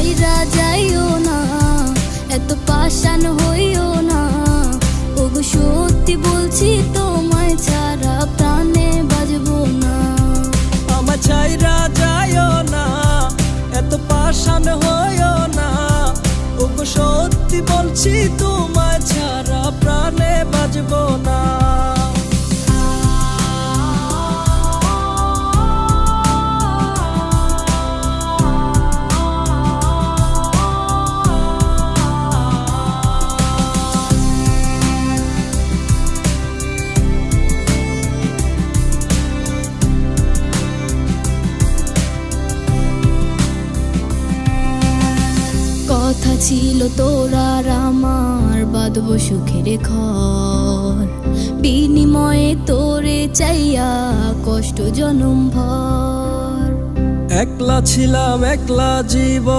ছাইরা যাইও না, এত পাষাণ হইও না। ওগো সত্যি বলছি তোমায় ছাড়া প্রাণে বাজবো না। আমায় ছাইরা যাইও না, এত পাষাণ হইও না। ওগো সত্যি বলছি তোমায় ছাড়া প্রাণে বাজবো না। কথা ছিল তোর আর আমার, বাঁধবো সুখের ঘর। বিনিময়ে তোরে চাইয়া কষ্ট জনম ভর। একলা ছিলাম একলা জীবন।